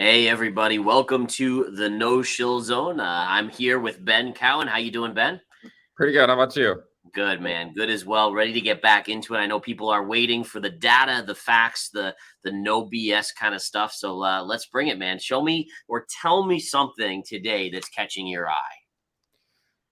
Hey everybody, welcome to the No Shill Zone. I'm here with Ben Cowen. How you doing, Ben? Pretty good. How about you? Good, man. Good as well. Ready to get back into it. I know people are waiting for the data, the facts, the no BS kind of stuff. So let's bring it, man. Show me or tell me something today that's catching your eye.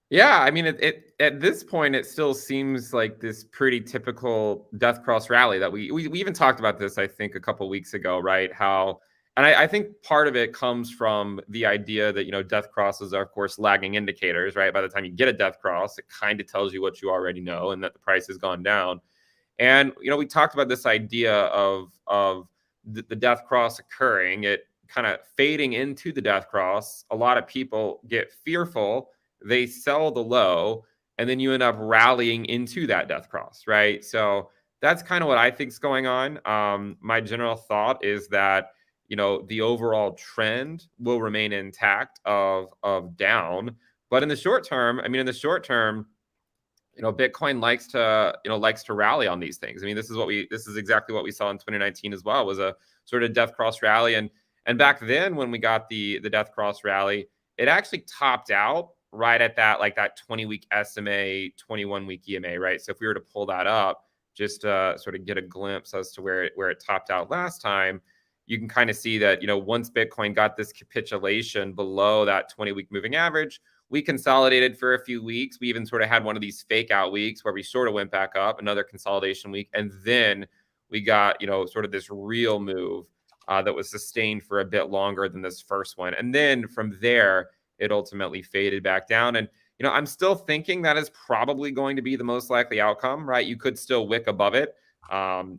Yeah, I mean, it at this point, it still seems like this pretty typical death cross rally that we even talked about this, I think, a couple weeks ago, right? How, and I think part of it comes from the idea that, death crosses are, of course, lagging indicators, right? By the time you get a death cross, it kind of tells you what you already know and that the price has gone down. And, we talked about this idea of the death cross occurring, it kind of fading into the death cross. A lot of people get fearful, they sell the low, and then you end up rallying into that death cross, right? So that's kind of what I think is going on. My general thought is that the overall trend will remain intact of down, but in the short term, Bitcoin likes to rally on these things. I mean, this is exactly what we saw in 2019 as well, was a sort of death cross rally. And back then when we got the death cross rally, it actually topped out right at that 20-week SMA, 21-week EMA, right? So if we were to pull that up, just sort of get a glimpse as to where it topped out last time, you can kind of see that, once Bitcoin got this capitulation below that 20-week moving average, we consolidated for a few weeks. We even sort of had one of these fake out weeks where we sort of went back up, another consolidation week. And then we got, sort of this real move that was sustained for a bit longer than this first one. And then from there, it ultimately faded back down. And, I'm still thinking that is probably going to be the most likely outcome, right? You could still wick above it.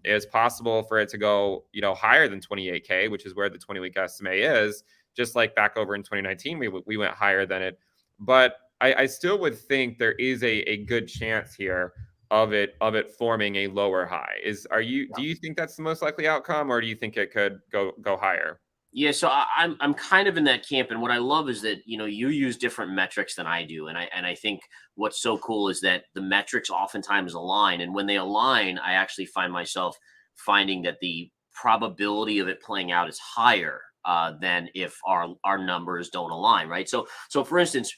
It's possible for it to go, higher than 28K, which is where the 20-week SMA is. Just like back over in 2019, we went higher than it. But I still would think there is a good chance here of it forming a lower high. Do you think that's the most likely outcome, or do you think it could go higher? Yeah, so I'm kind of in that camp, and what I love is that you use different metrics than I do, and I think what's so cool is that the metrics oftentimes align, and when they align, I actually find myself finding that the probability of it playing out is higher than if our numbers don't align, right? So for instance,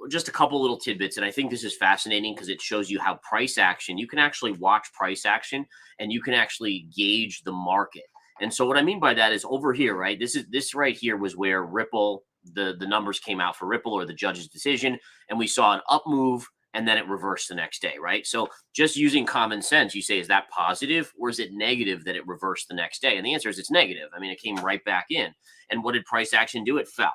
just a couple little tidbits, and I think this is fascinating because it shows you how price action, you can actually watch price action, and you can actually gauge the market. And so what I mean by that is over here, right? This right here was where Ripple, the numbers came out for Ripple or the judge's decision, and we saw an up move and then it reversed the next day, right? So just using common sense, you say, is that positive or is it negative that it reversed the next day? And the answer is it's negative. I mean, it came right back in. And what did price action do? It fell.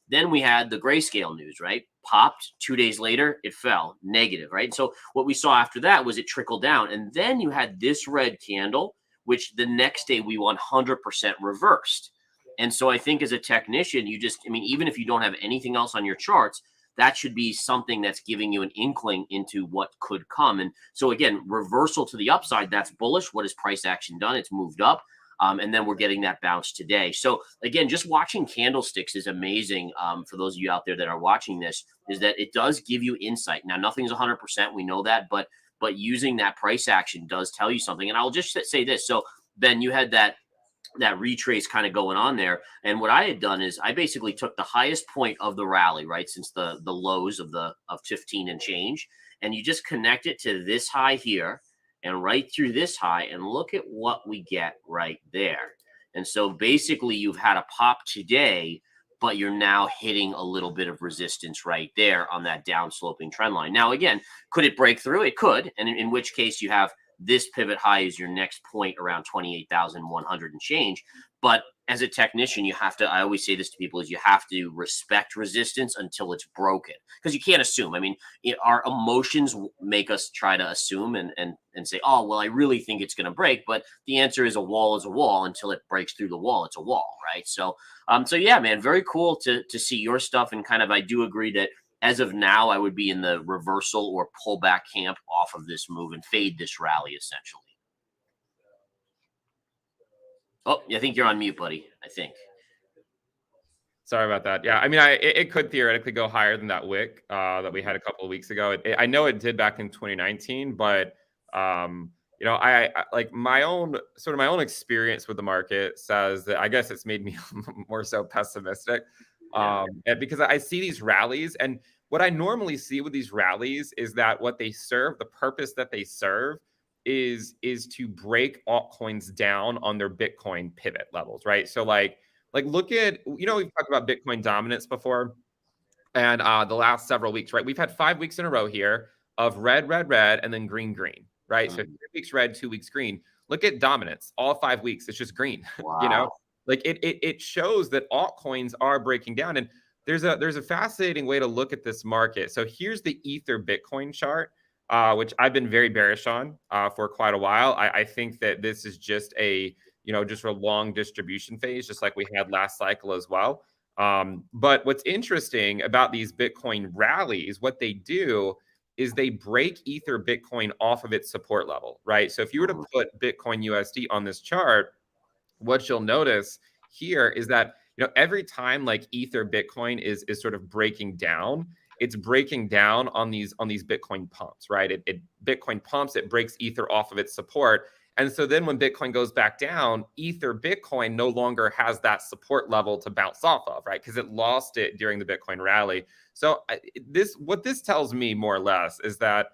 Then we had the grayscale news, right? Popped 2 days later, it fell negative, right? And so what we saw after that was it trickled down. And then you had this red candle, which the next day we 100% reversed. And so I think as a technician, even if you don't have anything else on your charts, that should be something that's giving you an inkling into what could come. And so again, reversal to the upside, that's bullish. What has price action done? It's moved up. And then we're getting that bounce today. So again, just watching candlesticks is amazing. For those of you out there that are watching this, is that it does give you insight. Now, nothing's 100%. We know that, but using that price action does tell you something. And I'll just say this. So Ben, you had that retrace kind of going on there. And what I had done is I basically took the highest point of the rally, right? Since the lows of 15 and change, and you just connect it to this high here and right through this high, and look at what we get right there. And so basically you've had a pop today, but you're now hitting a little bit of resistance right there on that downsloping trend line. Now, again, could it break through? It could. And in which case you have this pivot high is your next point around 28,100 and change. But as a technician, you have to, I always say this to people, is you have to respect resistance until it's broken, because you can't assume. I mean, our emotions make us try to assume and say, oh, well, I really think it's going to break. But the answer is a wall until it breaks through the wall. It's a wall, right? So yeah, man, very cool to see your stuff. And kind of, I do agree that as of now, I would be in the reversal or pullback camp off of this move and fade this rally essentially. Oh, I think you're on mute, buddy. I think. Sorry about that. Yeah, I mean, it could theoretically go higher than that wick that we had a couple of weeks ago. I know it did back in 2019, but I like my own experience with the market says that I guess it's made me more so pessimistic. And because I see these rallies, and what I normally see with these rallies is that what they serve, the purpose that they serve is to break altcoins down on their Bitcoin pivot levels, right? So like look at, we've talked about Bitcoin dominance before, and the last several weeks, right? We've had 5 weeks in a row here of red, red, red, and then green, green, right? So 3 weeks red, 2 weeks green. Look at dominance. All 5 weeks, it's just green. Wow. Like it shows that altcoins are breaking down. And there's a fascinating way to look at this market. So here's the Ether Bitcoin chart, which I've been very bearish on for quite a while. I think that this is just just a long distribution phase, just like we had last cycle as well. But what's interesting about these Bitcoin rallies, what they do is they break Ether Bitcoin off of its support level, right? So if you were to put Bitcoin USD on this chart, what you'll notice here is that every time like Ether Bitcoin is sort of breaking down, it's breaking down on these Bitcoin pumps, right? It Bitcoin pumps, it breaks Ether off of its support. And so then when Bitcoin goes back down, Ether Bitcoin no longer has that support level to bounce off of, right? Because it lost it during the Bitcoin rally. So what this tells me more or less is that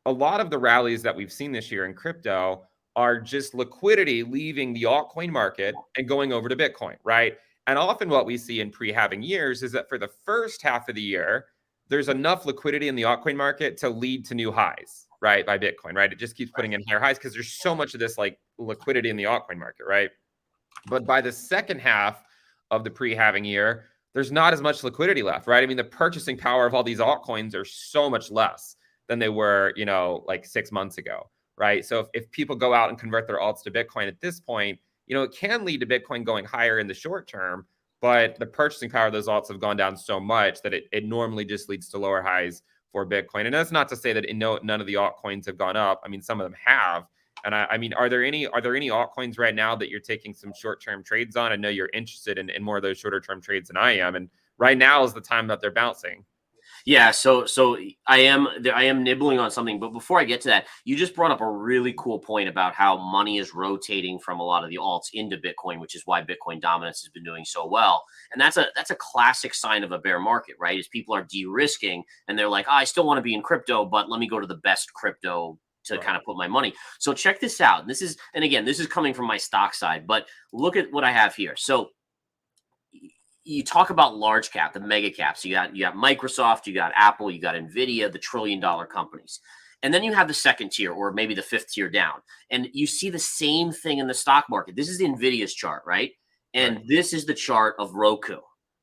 a lot of the rallies that we've seen this year in crypto are just liquidity leaving the altcoin market and going over to Bitcoin, right? And often what we see in pre-halving years is that for the first half of the year, there's enough liquidity in the altcoin market to lead to new highs, right, by Bitcoin, right? It just keeps putting in higher highs because there's so much of this like liquidity in the altcoin market, right? But by the second half of the pre-halving year, there's not as much liquidity left, right? I mean, the purchasing power of all these altcoins are so much less than they were, like 6 months ago, right? So if people go out and convert their alts to Bitcoin at this point, it can lead to Bitcoin going higher in the short term, but the purchasing power of those alts have gone down so much that it normally just leads to lower highs for Bitcoin. And that's not to say that none of the altcoins have gone up. I mean, some of them have. And I mean, are there any altcoins right now that you're taking some short-term trades on? I know you're interested in more of those shorter-term trades than I am. And right now is the time that they're bouncing. Yeah, so I am nibbling on something, but before I get to that, you just brought up a really cool point about how money is rotating from a lot of the alts into Bitcoin, which is why Bitcoin dominance has been doing so well. And that's a classic sign of a bear market, right? Is people are de-risking and they're like, I still want to be in crypto, but let me go to the best crypto to kind of put my money. So check this out. This is coming from my stock side, but look at what I have here. So you talk about large cap, the mega caps. You got Microsoft, you got Apple, you got Nvidia, the $1 trillion companies. And then you have the second tier or maybe the fifth tier down. And you see the same thing in the stock market. This is Nvidia's chart, right? And this is the chart of Roku.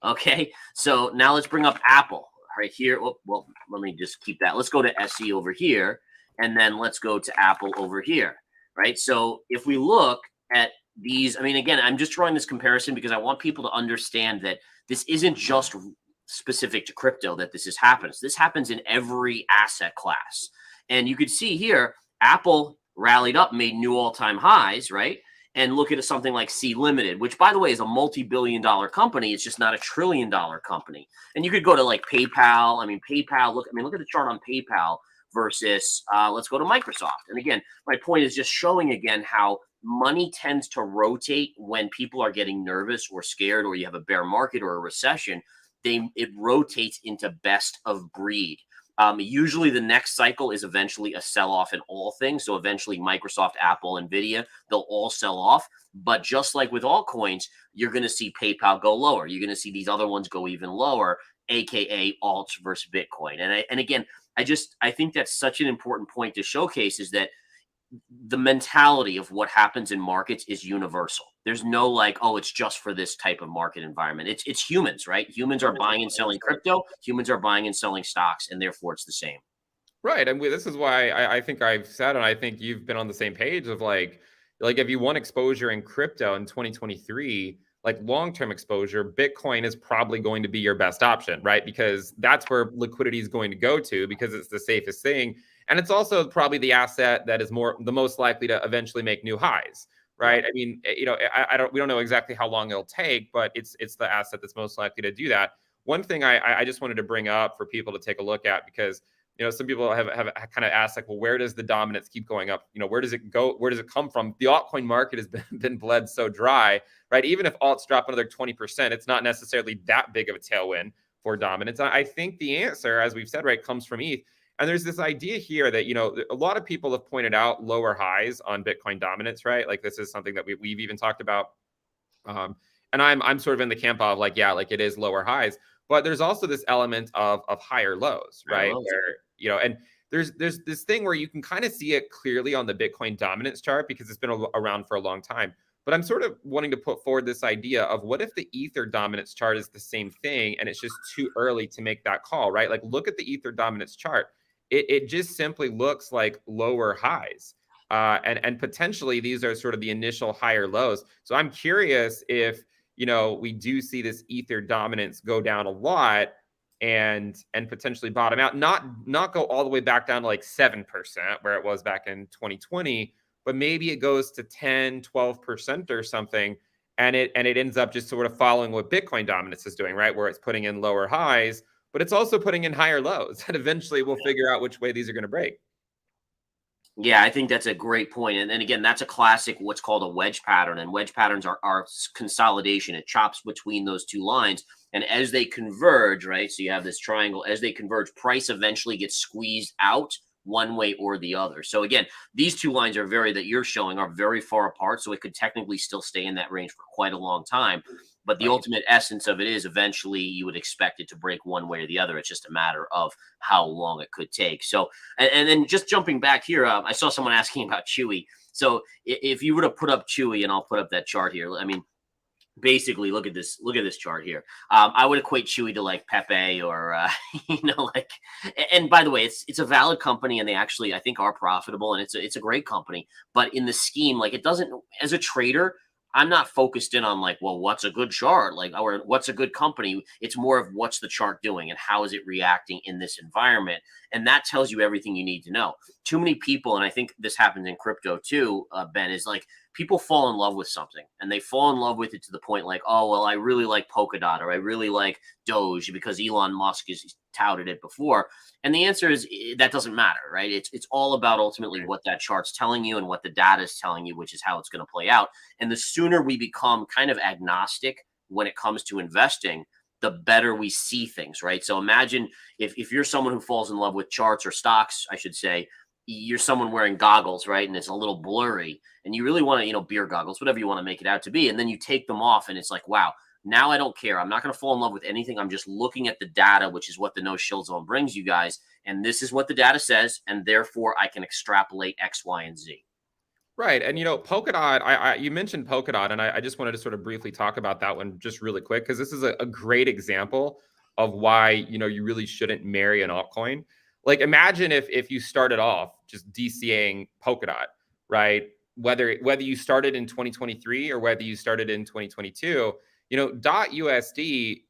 Okay. So now let's bring up Apple right here. Well, let me just keep that. Let's go to SE over here. And then let's go to Apple over here. Right. So if we look at these, I mean, again, I'm just drawing this comparison because I want people to understand that this isn't just specific to crypto that this happens. This happens in every asset class. And you could see here, Apple rallied up, made new all-time highs, right? And look at something like C Limited, which, by the way, is a multi-billion-dollar company. It's just not a trillion-dollar company. And you could go to like PayPal. I mean, look at the chart on PayPal versus let's go to Microsoft. And again, my point is just showing again how money tends to rotate when people are getting nervous or scared, or you have a bear market or a recession. It rotates into best of breed. Usually the next cycle is eventually a sell-off in all things. So eventually Microsoft, Apple, Nvidia, they'll all sell off. But just like with altcoins, you're going to see PayPal go lower. You're going to see these other ones go even lower, AKA alts versus Bitcoin. And again, I think that's such an important point to showcase, is that the mentality of what happens in markets is universal. There's no like, oh, it's just for this type of market environment. It's humans, right? Humans are buying and selling crypto. Humans are buying and selling stocks, and therefore it's the same. Right. And this is why I think I've said, and I think you've been on the same page of like if you want exposure in crypto in 2023, like long-term exposure, Bitcoin is probably going to be your best option, right? Because that's where liquidity is going to go to, because it's the safest thing. And it's also probably the asset that is the most likely to eventually make new highs, right? I mean, we don't know exactly how long it'll take, but it's the asset that's most likely to do that. One thing I just wanted to bring up for people to take a look at, because some people have kind of asked like, well, where does the dominance keep going up? Where does it go? Where does it come from? The altcoin market has been bled so dry, right? Even if alts drop another 20%, it's not necessarily that big of a tailwind for dominance. I think the answer, as we've said, right, comes from ETH. And there's this idea here that, a lot of people have pointed out lower highs on Bitcoin dominance, right? Like this is something that we've even talked about. And I'm sort of in the camp of like, yeah, like it is lower highs, but there's also this element of higher lows, right? Where, and there's this thing where you can kind of see it clearly on the Bitcoin dominance chart because it's been around for a long time. But I'm sort of wanting to put forward this idea of what if the Ether dominance chart is the same thing and it's just too early to make that call, right? Like look at the Ether dominance chart. It just simply looks like lower highs. And potentially these are sort of the initial higher lows. So I'm curious if, we do see this Ether dominance go down a lot and potentially bottom out, not go all the way back down to like 7% where it was back in 2020, but maybe it goes to 10, 12% or something. And it ends up just sort of following what Bitcoin dominance is doing, right? Where it's putting in lower highs, but it's also putting in higher lows. And eventually we'll figure out which way these are going to break. Yeah, I think that's a great point. And again, that's a classic what's called a wedge pattern. And wedge patterns are consolidation. It chops between those two lines. And as they converge, right? So you have this triangle, as they converge, price eventually gets squeezed out one way or the other. So again, these two lines that you're showing are very far apart. So it could technically still stay in that range for quite a long time. But the ultimate essence of it is eventually you would expect it to break one way or the other. It's just a matter of how long it could take. So, and then just jumping back here, I saw someone asking about Chewy. So if you were to put up Chewy, and I'll put up that chart here, I mean, basically look at this chart here. I would equate Chewy to like Pepe or like, and by the way, it's a valid company and they actually I think are profitable and it's a great company, but in the scheme, like it doesn't, as a trader, I'm not focused in on like, well, what's a good chart, like, or what's a good company. It's more of what's the chart doing and how is it reacting in this environment, and that tells you everything you need to know. Too many people, and I think this happens in crypto too, Ben, is like people fall in love with something and they fall in love with it to the point like, oh, well, I really like Polkadot or I really like Doge because Elon Musk has touted it before. And the answer is that doesn't matter, right? It's all about ultimately what that chart's telling you and what the data is telling you, which is how it's going to play out. And the sooner we become kind of agnostic when it comes to investing, the better we see things, right? So imagine if you're someone who falls in love with charts or stocks, I should say, you're someone wearing goggles, right? And it's a little blurry and you really want to, beer goggles, whatever you want to make it out to be. And then you take them off and it's like, wow, now I don't care. I'm not going to fall in love with anything. I'm just looking at the data, which is what the No Shill Zone brings you guys. And this is what the data says. And therefore I can extrapolate X, Y, and Z. Right. And, Polkadot, you mentioned Polkadot, and I just wanted to sort of briefly talk about that one just really quick, because this is a great example of why, you really shouldn't marry an altcoin. Like imagine if you started off just DCAing Polkadot, right? Whether you started in 2023 or whether you started in 2022, .USD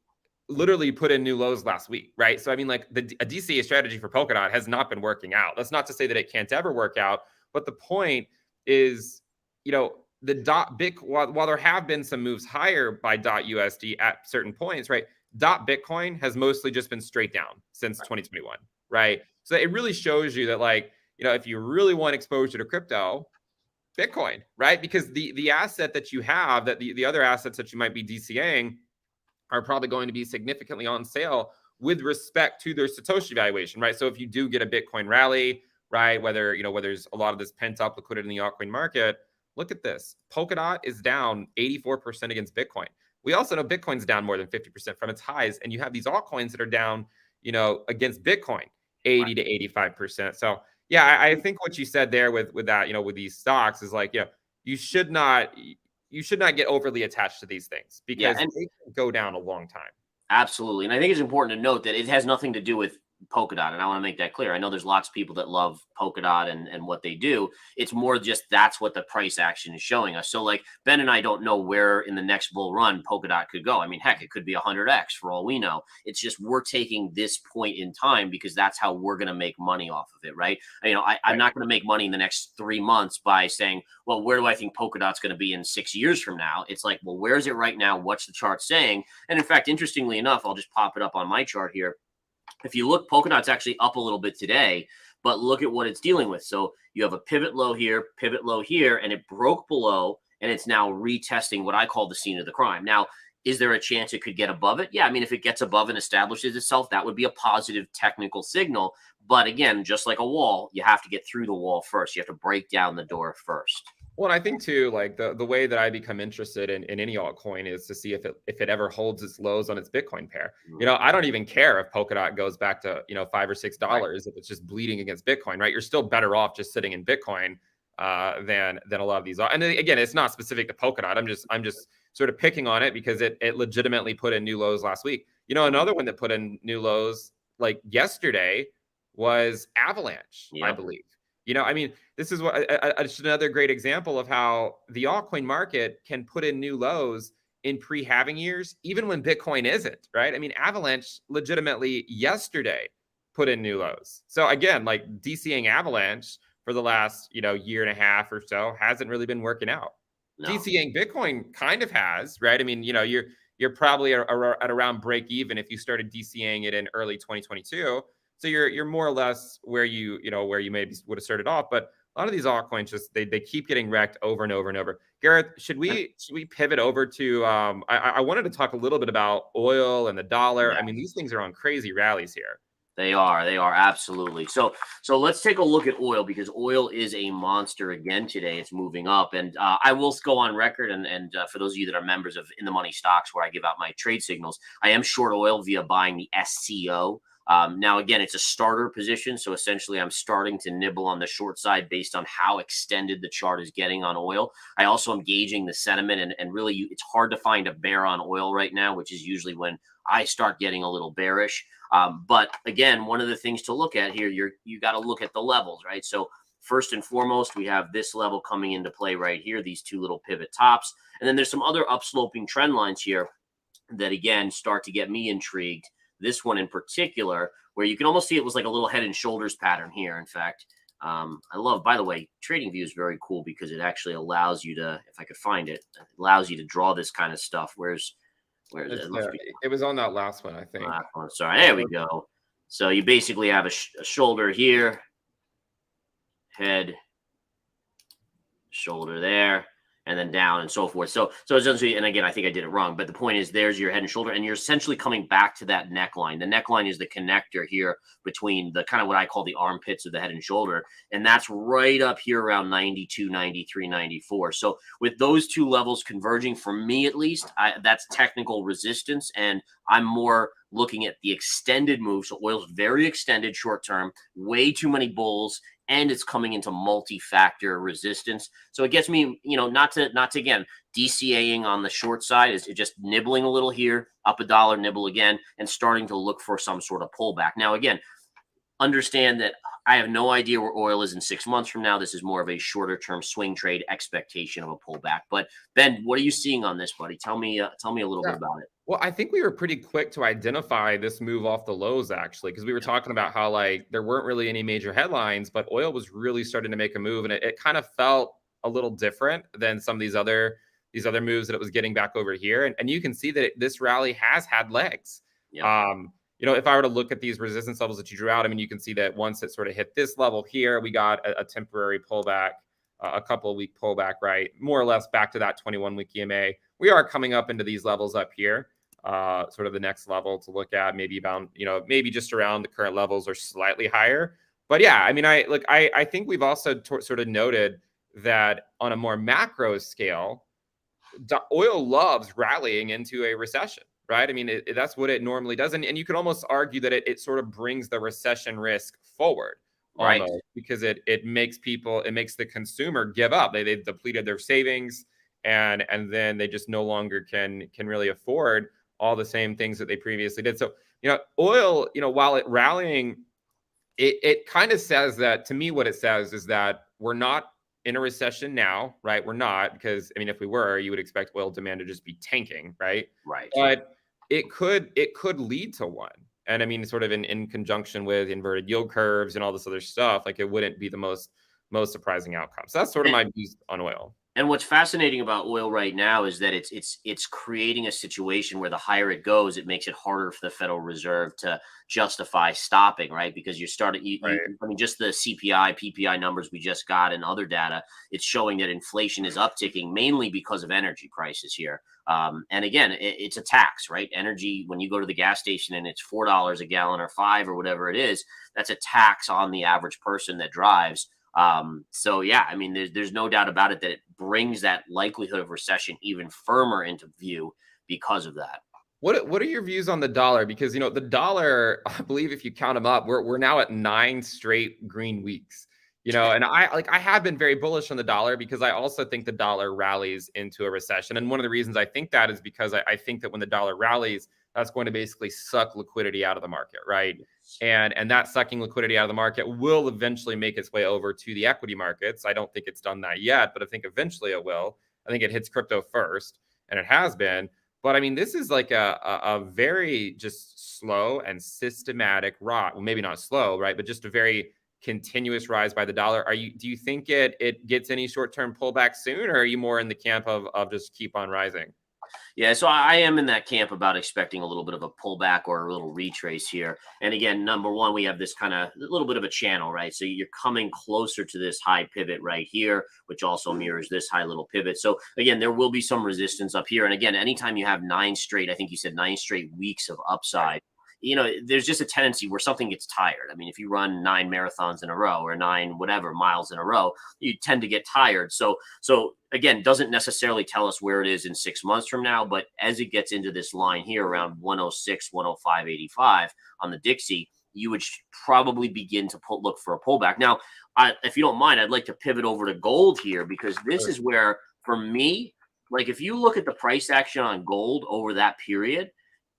literally put in new lows last week, right? So I mean, like a DCA strategy for Polkadot has not been working out. That's not to say that it can't ever work out, but the point is, while there have been some moves higher by .USD at certain points, right? Bitcoin has mostly just been straight down since 2021. Right. So it really shows you that, like, if you really want exposure to crypto, Bitcoin, right? Because the asset that you have, that the other assets that you might be DCAing are probably going to be significantly on sale with respect to their Satoshi valuation, right? So if you do get a Bitcoin rally, right, whether there's a lot of this pent up liquidity in the altcoin market, look at this. Polkadot is down 84% against Bitcoin. We also know Bitcoin's down more than 50% from its highs, and you have these altcoins that are down, against Bitcoin 80 to 85%. So yeah, I think what you said there with that, with these stocks is like, you should not get overly attached to these things because they can go down a long time. Absolutely. And I think it's important to note that it has nothing to do with Polkadot. And I want to make that clear. I know there's lots of people that love Polkadot and what they do. It's more just that's what the price action is showing us. So like Ben and I don't know where in the next bull run Polkadot could go. I mean, heck, it could be 100x for all we know. It's just we're taking this point in time because that's how we're going to make money off of it, right? I'm not going to make money in the next 3 months by saying, well, where do I think Polkadot's going to be in 6 years from now? It's like, well, where is it right now? What's the chart saying? And in fact, interestingly enough, I'll just pop it up on my chart here. If you look, Polkadot's actually up a little bit today, but look at what it's dealing with. So you have a pivot low here, and it broke below, and it's now retesting what I call the scene of the crime. Now, is there a chance it could get above it? Yeah, I mean, if it gets above and establishes itself, that would be a positive technical signal. But again, just like a wall, you have to get through the wall first. You have to break down the door first. Well, and I think too, like the way that I become interested in any altcoin is to see if it ever holds its lows on its Bitcoin pair. You know, I don't even care if Polkadot goes back to, you know, $5 or $6 if it's just bleeding against Bitcoin, right? You're still better off just sitting in Bitcoin than a lot of these. And again, it's not specific to Polkadot. I'm just sort of picking on it because it legitimately put in new lows last week. You know, another one that put in new lows like yesterday was Avalanche, I believe. You know, I mean, this is what just another great example of how the altcoin market can put in new lows in pre-halving years, even when Bitcoin isn't, right? I mean, Avalanche legitimately yesterday put in new lows. So again, like DCing Avalanche for the last, you know, year and a half or so hasn't really been working out. No. DCing Bitcoin kind of has, right? I mean, you know, you're probably at around break even if you started DCing it in early 2022. So you're more or less where you maybe would have started off, but a lot of these altcoins just they keep getting wrecked over and over and over. Gareth, should we pivot over to I wanted to talk a little bit about oil and the dollar. I mean, these things are on crazy rallies here. They are absolutely. So let's take a look at oil, because oil is a monster again today. It's moving up, and I will go on record and for those of you that are members of In the Money Stocks, where I give out my trade signals, I am short oil via buying the SCO. Now, again, it's a starter position. So essentially, I'm starting to nibble on the short side based on how extended the chart is getting on oil. I also am gauging the sentiment, and really, it's hard to find a bear on oil right now, which is usually when I start getting a little bearish. But again, one of the things to look at here, you got to look at the levels, right? So first and foremost, we have this level coming into play right here, these two little pivot tops. And then there's some other upsloping trend lines here that, again, start to get me intrigued. This one in particular, where you can almost see it was like a little head and shoulders pattern here. In fact, I love, by the way, TradingView is very cool because it actually allows you to, if I could find it, it allows you to draw this kind of stuff. Where is it? It was on that last one, I think. Sorry, there we go. So you basically have a shoulder here, head, shoulder there, and then down and so forth. So essentially, and again, I think I did it wrong, but the point is there's your head and shoulder, and you're essentially coming back to that neckline. The neckline is the connector here between the kind of what I call the armpits of the head and shoulder. And that's right up here around 92, 93, 94. So with those two levels converging, for me at least, that's technical resistance. And I'm more looking at the extended move. So oil's very extended short term, way too many bulls, and it's coming into multi-factor resistance. So it gets me, not to again, DCAing on the short side is just nibbling a little here, up $1, nibble again, and starting to look for some sort of pullback. Now, again, understand that I have no idea where oil is in 6 months from now. This is more of a shorter term swing trade expectation of a pullback. But Ben, what are you seeing on this, buddy? Tell me a little bit about it. Well, I think we were pretty quick to identify this move off the lows, actually, because we were talking about how there weren't really any major headlines, but oil was really starting to make a move, and it kind of felt a little different than some of these other moves that it was getting back over here. And you can see that this rally has had legs. Yeah. If I were to look at these resistance levels that you drew out, I mean, you can see that once it sort of hit this level here, we got a temporary pullback, a couple of week pullback, right? More or less back to that 21-week EMA. We are coming up into these levels up here. Sort of the next level to look at, maybe about, maybe just around the current levels or slightly higher. But yeah, I mean, I think we've also sort of noted that on a more macro scale, oil loves rallying into a recession, right? I mean, that's what it normally does. And you could almost argue that it sort of brings the recession risk forward, right? Almost, because it makes the consumer give up. They've depleted their savings, and then they just no longer can really afford all the same things that they previously did. So, oil, while it rallying, it kind of says that, to me, what it says is that we're not in a recession now, right? We're not, because, I mean, if we were, you would expect oil demand to just be tanking, right? Right. But it could lead to one. And I mean, sort of in conjunction with inverted yield curves and all this other stuff, it wouldn't be the most surprising outcome. So that's sort of my views on oil. And what's fascinating about oil right now is that it's creating a situation where the higher it goes, it makes it harder for the Federal Reserve to justify stopping, right? Because you're starting, Right. I mean, just the CPI, PPI numbers we just got and other data, it's showing that inflation is upticking mainly because of energy prices here. And again, it's a tax, right? Energy, when you go to the gas station and it's $4 a gallon or five or whatever it is, that's a tax on the average person that drives. So yeah, I mean, there's no doubt about it that it brings that likelihood of recession even firmer into view because of that. What are your views on the dollar? Because the dollar, I believe if you count them up, we're now at 9 straight green weeks. And I have been very bullish on the dollar because I also think the dollar rallies into a recession. And one of the reasons I think that is because I think that when the dollar rallies, that's going to basically suck liquidity out of the market, right? And that sucking liquidity out of the market will eventually make its way over to the equity markets. I don't think it's done that yet, but I think eventually it will. I think it hits crypto first, and it has been. But I mean, this is like a very just slow and systematic rise. Well, maybe not slow, right? But just a very continuous rise by the dollar. Do you think it gets any short-term pullback soon, or are you more in the camp of just keep on rising? Yeah, so I am in that camp about expecting a little bit of a pullback or a little retrace here. And again, number one, we have this kind of little bit of a channel, right? So you're coming closer to this high pivot right here, which also mirrors this high little pivot. So again, there will be some resistance up here. And again, anytime you have nine straight, I think you said 9 straight weeks of upside, there's just a tendency where something gets tired. I mean, if you run 9 marathons in a row or 9 miles in a row, you tend to get tired. So again, doesn't necessarily tell us where it is in 6 months from now, but as it gets into this line here around 106, 105.85 on the Dixie, you would probably begin to look for a pullback. Now, if you don't mind, I'd like to pivot over to gold here because this Sure. is where, for me, like if you look at the price action on gold over that period,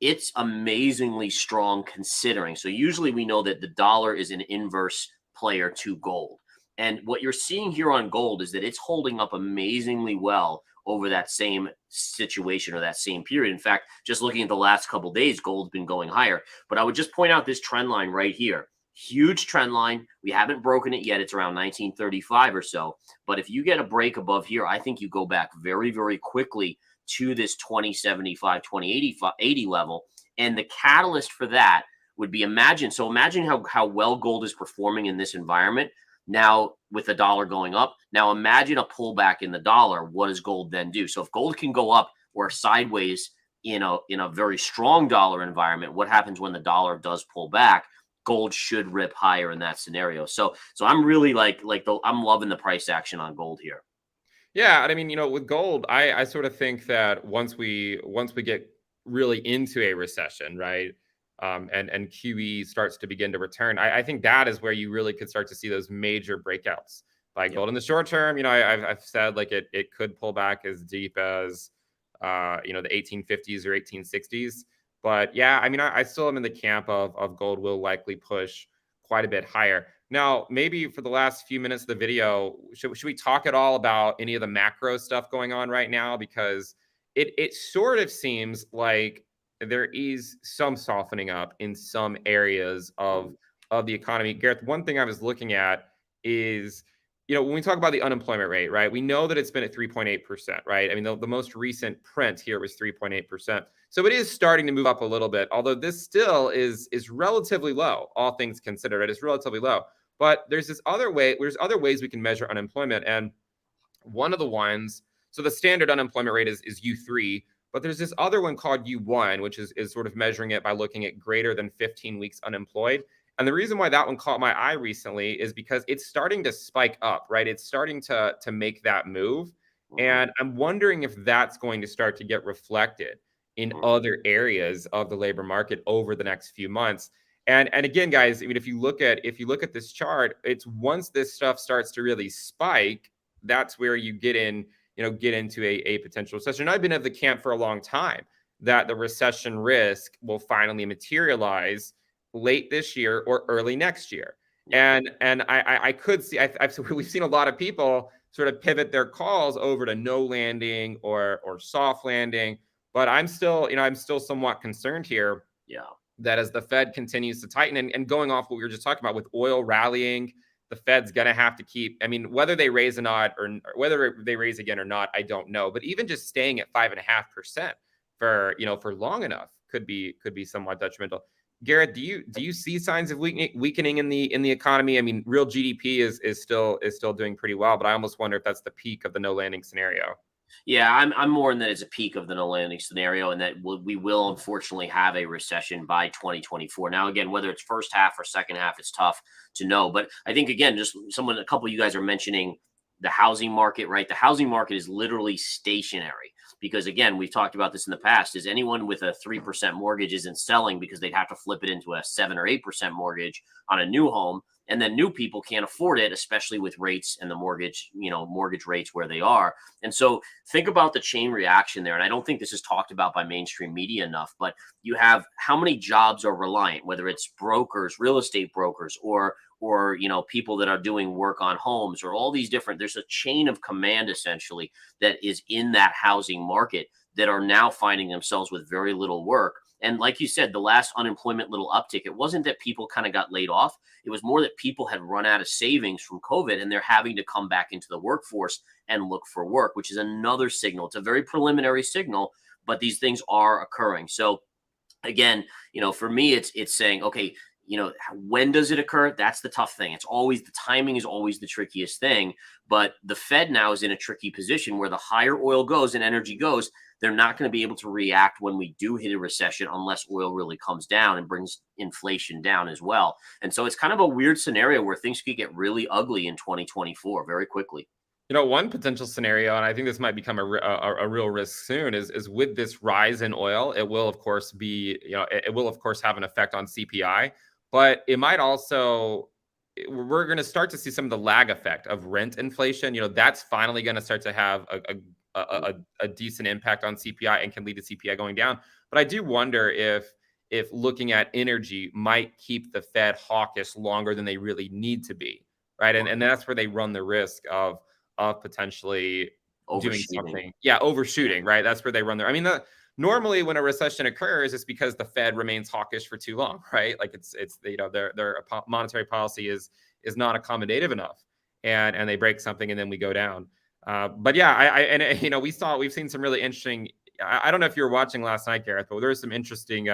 it's amazingly strong considering. So usually we know that the dollar is an inverse player to gold. And what you're seeing here on gold is that it's holding up amazingly well over that same situation or that same period. In fact, just looking at the last couple of days, gold's been going higher. But I would just point out this trend line right here. Huge trend line. We haven't broken it yet. It's around 1935 or so. But if you get a break above here, I think you go back very, very quickly to this 2075, 2080 level. And the catalyst for that would be imagine how well gold is performing in this environment. Now, with the dollar going up, now imagine a pullback in the dollar. What does gold then do? So if gold can go up or sideways in a very strong dollar environment, what happens when the dollar does pull back? Gold should rip higher in that scenario. So I'm really I'm loving the price action on gold here. Yeah, and I mean, with gold, I sort of think that once we get really into a recession, right, and QE starts to begin to return, I think that is where you really could start to see those major breakouts by Yep. gold. In the short term, I've said like it could pull back as deep as the 1850s or 1860s, but yeah, I mean, I still am in the camp of gold will likely push quite a bit higher. Now, maybe for the last few minutes of the video, should we talk at all about any of the macro stuff going on right now? Because it sort of seems like there is some softening up in some areas Mhm. of the economy. Gareth, one thing I was looking at is, when we talk about the unemployment rate, right? We know that it's been at 3.8%, right? I mean, the most recent print here was 3.8%. So it is starting to move up a little bit, although this still is relatively low, all things considered. It is relatively low. But there's other ways we can measure unemployment. And one of the ones, so the standard unemployment rate is U3, but there's this other one called U1, which is sort of measuring it by looking at greater than 15 weeks unemployed. And the reason why that one caught my eye recently is because it's starting to spike up, right? It's starting to make that move. Mhm. And I'm wondering if that's going to start to get reflected in Mhm. other areas of the labor market over the next few months. And again, guys, I mean, if you look at this chart, it's once this stuff starts to really spike, that's where you get into a potential recession. I've been of the camp for a long time that the recession risk will finally materialize late this year or early next year. Yep. And I could see we've seen a lot of people sort of pivot their calls over to no landing or soft landing, but I'm still somewhat concerned here Yeah. that as the Fed continues to tighten and going off what we were just talking about with oil rallying the Fed's going to have to keep, I mean, whether they raise or not, or whether they raise again or not, I don't know. But even just staying at 5.5% for, for long enough could be somewhat detrimental. Gareth, do you see signs of weakening in the economy? I mean, real GDP is still doing pretty well, but I almost wonder if that's the peak of the no landing scenario. Yeah, I'm more in that it's a peak of the no landing scenario, and that we will unfortunately have a recession by 2024. Now, again, whether it's first half or second half, it's tough to know. But I think, again, just a couple of you guys are mentioning the housing market, right? The housing market is literally stationary because, again, we've talked about this in the past. Is anyone with a 3% mortgage isn't selling because they'd have to flip it into a 7 or 8% mortgage on a new home. And then new people can't afford it, especially with rates and the mortgage rates where they are. And so think about the chain reaction there. And I don't think this is talked about by mainstream media enough, but you have how many jobs are reliant, whether it's brokers, real estate brokers, or people that are doing work on homes, or all these different, there's a chain of command essentially that is in that housing market that are now finding themselves with very little work. And like you said, the last unemployment little uptick, it wasn't that people kind of got laid off. It was more that people had run out of savings from COVID and they're having to come back into the workforce and look for work, which is another signal. It's a very preliminary signal, but these things are occurring. So again, for me, it's saying, okay, when does it occur? That's the tough thing. It's always, the timing is always the trickiest thing. But the Fed now is in a tricky position where the higher oil goes and energy goes, they're not going to be able to react when we do hit a recession unless oil really comes down and brings inflation down as well. And so it's kind of a weird scenario where things could get really ugly in 2024 very quickly. One potential scenario, and I think this might become a real risk soon, is with this rise in oil, it will of course have an effect on CPI, but it might also, we're going to start to see some of the lag effect of rent inflation. That's finally going to start to have a decent impact on CPI and can lead to CPI going down. But I do wonder if looking at energy might keep the Fed hawkish longer than they really need to be, right? And that's where they run the risk of potentially doing something. Yeah, overshooting, right? That's where they run their. I mean, normally when a recession occurs, it's because the Fed remains hawkish for too long, right? Like it's their monetary policy is not accommodative enough, and they break something and then we go down. But yeah, we've seen some really interesting. I don't know if you were watching last night, Gareth, but there was some interesting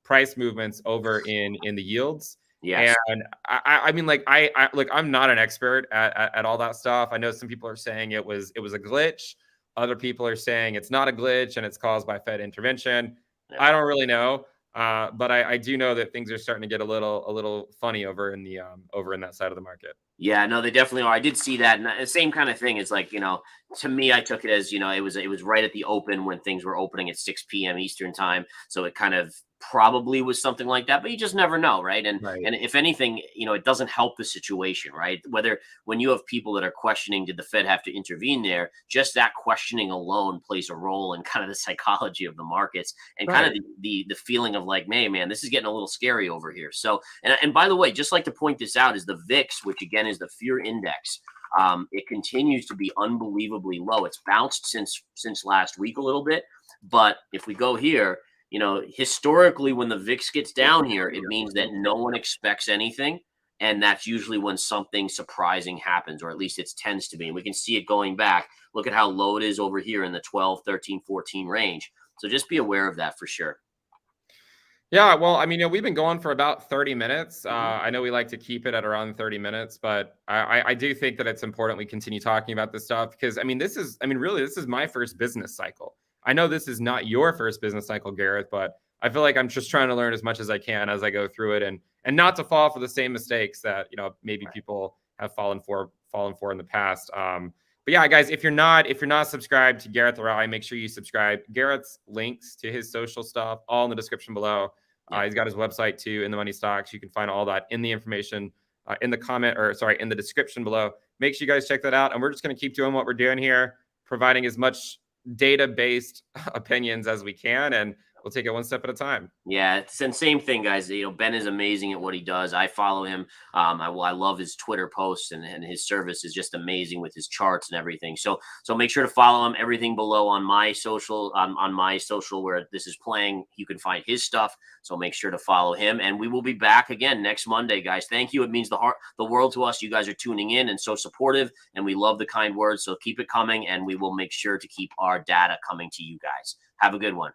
price movements over in the yields. Yes. And I mean, like I'm not an expert at all that stuff. I know some people are saying it was a glitch. Other people are saying it's not a glitch and it's caused by Fed intervention. Yeah. I don't really know, but I do know that things are starting to get a little funny over in that side of the market. Yeah, no, they definitely are. I did see that, and the same kind of thing is like, to me, I took it as, it was right at the open when things were opening at 6 p.m. Eastern time, so it kind of probably was something like that, but you just never know, right? And if anything, it doesn't help the situation, right? Whether when you have people that are questioning, did the Fed have to intervene there? Just that questioning alone plays a role in kind of the psychology of the markets and kind of the feeling of like, man, this is getting a little scary over here. So, and by the way, just like to point this out is the VIX, which again is the fear index. It continues to be unbelievably low. It's bounced since last week a little bit, but if we go here, historically, when the VIX gets down here, it means that no one expects anything. And that's usually when something surprising happens, or at least it tends to be. And we can see it going back. Look at how low it is over here in the 12, 13, 14 range. So just be aware of that for sure. Yeah, well, I mean, we've been going for about 30 minutes. I know we like to keep it at around 30 minutes, but I do think that it's important we continue talking about this stuff because, really, this is my first business cycle. I know this is not your first business cycle, Gareth, but I feel like I'm just trying to learn as much as I can as I go through it and not to fall for the same mistakes that, maybe people have fallen for in the past. But yeah, guys, if you're not subscribed to Gareth Soloway, make sure you subscribe. Gareth's links to his social stuff all in the description below. He's got his website too, In the Money Stocks. You can find all that in the information in the description below. Make sure you guys check that out. And we're just going to keep doing what we're doing here, providing as much data-based opinions as we can. And we'll take it one step at a time. Yeah, it's the same thing, guys. You know, Ben is amazing at what he does. I follow him. I love his Twitter posts, and his service is just amazing with his charts and everything. So make sure to follow him. Everything below on my social, on my social where this is playing, you can find his stuff. So make sure to follow him, and we will be back again next Monday, guys. Thank you. It means the world to us. You guys are tuning in and so supportive, and we love the kind words. So keep it coming, and we will make sure to keep our data coming to you guys. Have a good one.